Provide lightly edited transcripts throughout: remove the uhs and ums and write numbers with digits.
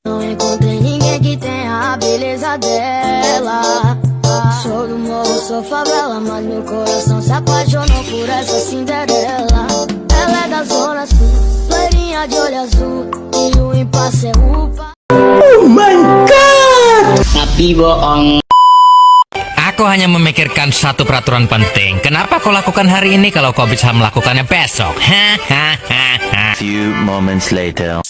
Não encontrei ninguém que tenha a beleza dela. Sou do morro, sou favela, mas meu coração se apaixonou por essa Cinderela. Ela é da zona sul, loirinha de olho azul, e o impasse é upa. Oh my god! Tapi bohong. Aku hanya memikirkan satu peraturan penting. Kenapa kau lakukan hari ini kalau kau bisa melakukannya besok? Hahaha. Few moments later.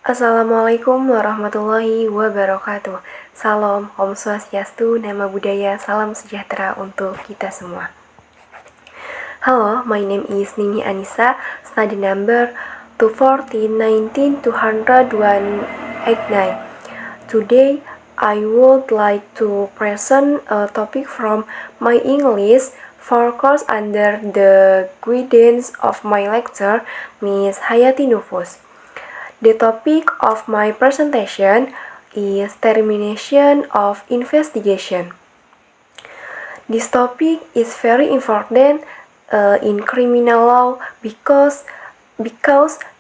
Assalamualaikum warahmatullahi wabarakatuh. Salam, Om Swastiastu, Nama Budaya, Salam Sejahtera untuk kita semua. Hello, my name is Nini Anissa, study number 214-19-289. Today, I would like to present a topic from my English for course under the guidance of my lecturer, Miss Hayati Nufus. The topic of my presentation is termination of investigation. This topic is very important in criminal law because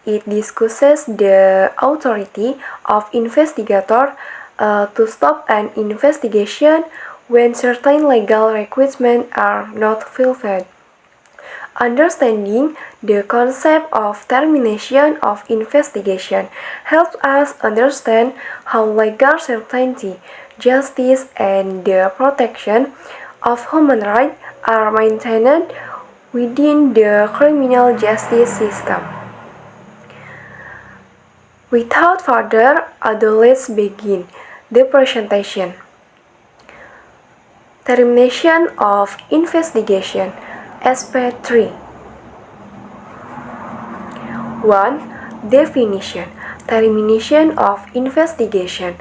it discusses the authority of investigator to stop an investigation when certain legal requirements are not fulfilled. Understanding the concept of termination of investigation helps us understand how legal certainty, justice, and the protection of human rights are maintained within the criminal justice system. Without further ado, let's begin the presentation. Termination of investigation. Aspect 3. 1. Definition. Termination of investigation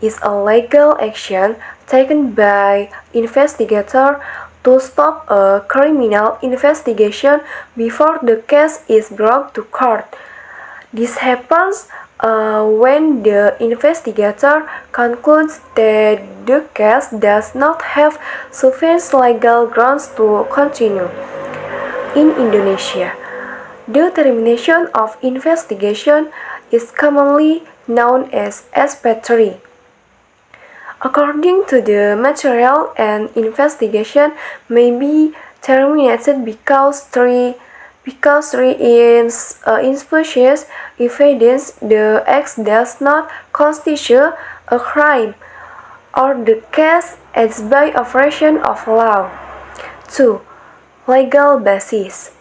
is a legal action taken by investigator to stop a criminal investigation before the case is brought to court. This happens when the investigator concludes that the case does not have sufficient legal grounds to continue. In Indonesia, the termination of investigation is commonly known as Aspect 3. According to the material, an investigation may be terminated because three insufficient evidence the act does not constitute a crime, or the case is by operation of law. 2. Legal basis.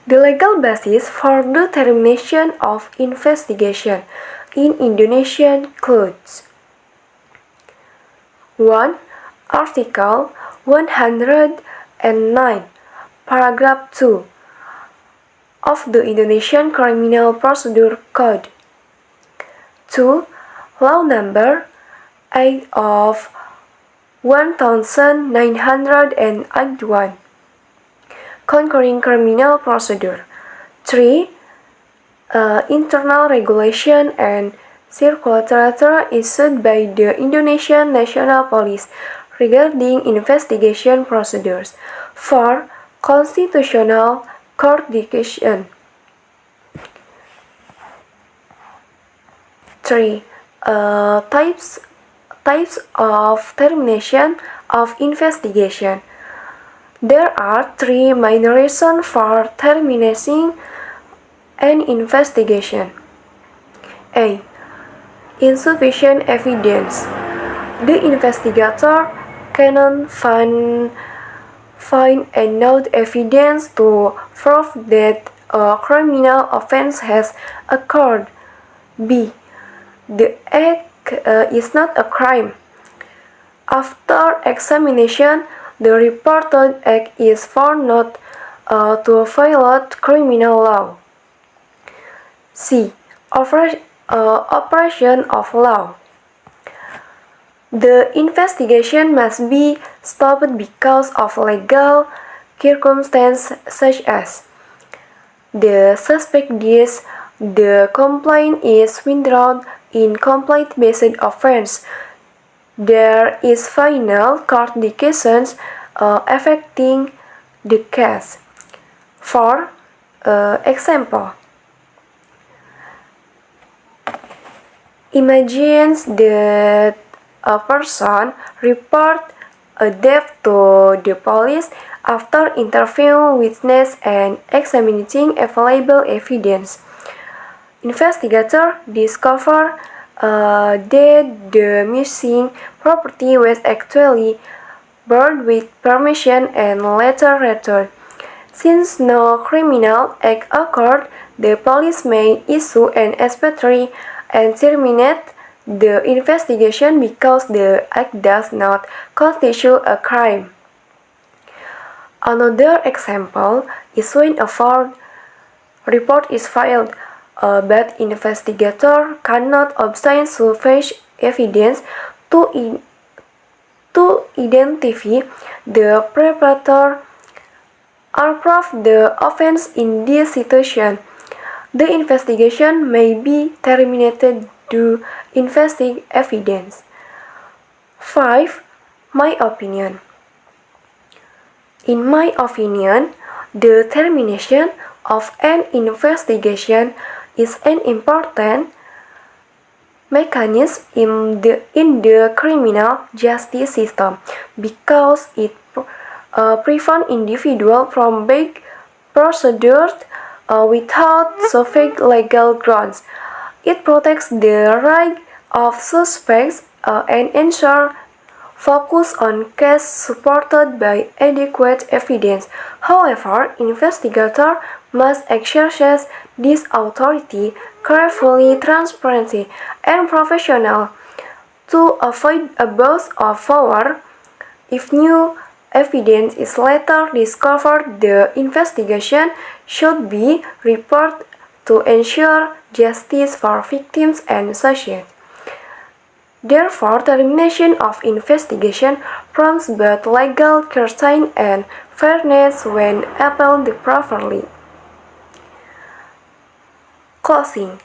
The legal basis for the termination of investigation in Indonesia includes 1. Article 109, Paragraph 2 of the Indonesian Criminal Procedure Code. 2. Law number 8 of 1981, Concurring Criminal Procedure. 3. Internal regulation and circular issued by the Indonesian National Police regarding investigation procedures. 4. Constitutional Court decision. 3. Types of termination of investigation. There are three main reasons for terminating an investigation. A. Insufficient evidence. The investigator cannot find enough evidence to prove that a criminal offense has occurred. B. The act is not a crime. After examination, the reported act is found not to violate criminal law. C. Operation of law. The investigation must be stopped because of legal circumstances such as the suspect dies, the complaint is withdrawn in complaint-based offense, there is final court decisions affecting the case. For example, imagine that a person reports a death to the police after interviewing witnesses and examining available evidence. Investigators discover that the missing property was actually burned with permission and later returned. Since no criminal act occurred, the police may issue an SP3 and terminate the investigation because the act does not constitute a crime. Another example is when a fraud report is filed, but investigators cannot obtain sufficient evidence to identify the perpetrator or prove the offense. In this situation, the investigation may be terminated due to investing evidence. 5. My opinion. In my opinion, the termination of an investigation is an important mechanism in the criminal justice system because it prevents individuals from being prosecuted without sufficient legal grounds. It protects the right of suspects and ensures focus on cases supported by adequate evidence. However, investigators must exercise this authority carefully, transparently, and professionally to avoid abuse of power. If new evidence is later discovered, the investigation should be reported to ensure justice for victims and society. Therefore, termination of investigation promotes both legal certainty and fairness when applied properly. Closing.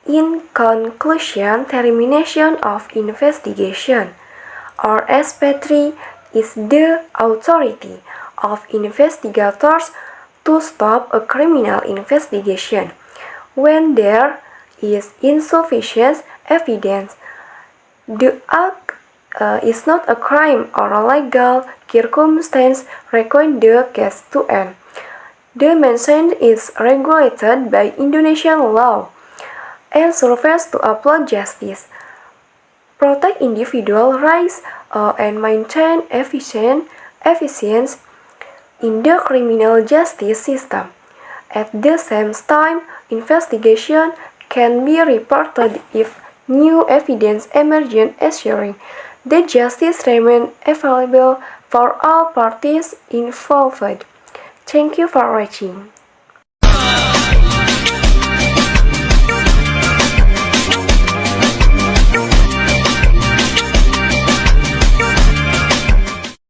In conclusion, termination of investigation, or SP3, is the authority of investigators to stop a criminal investigation when there is insufficient evidence. The act is not a crime or a legal circumstance requiring the case to end. The mention is regulated by Indonesian law and serves to uphold justice, protect individual rights, and maintain efficiency in the criminal justice system. At the same time, investigation can be reported if new evidence emerges, ensuring that justice remains available for all parties involved. Thank you for watching.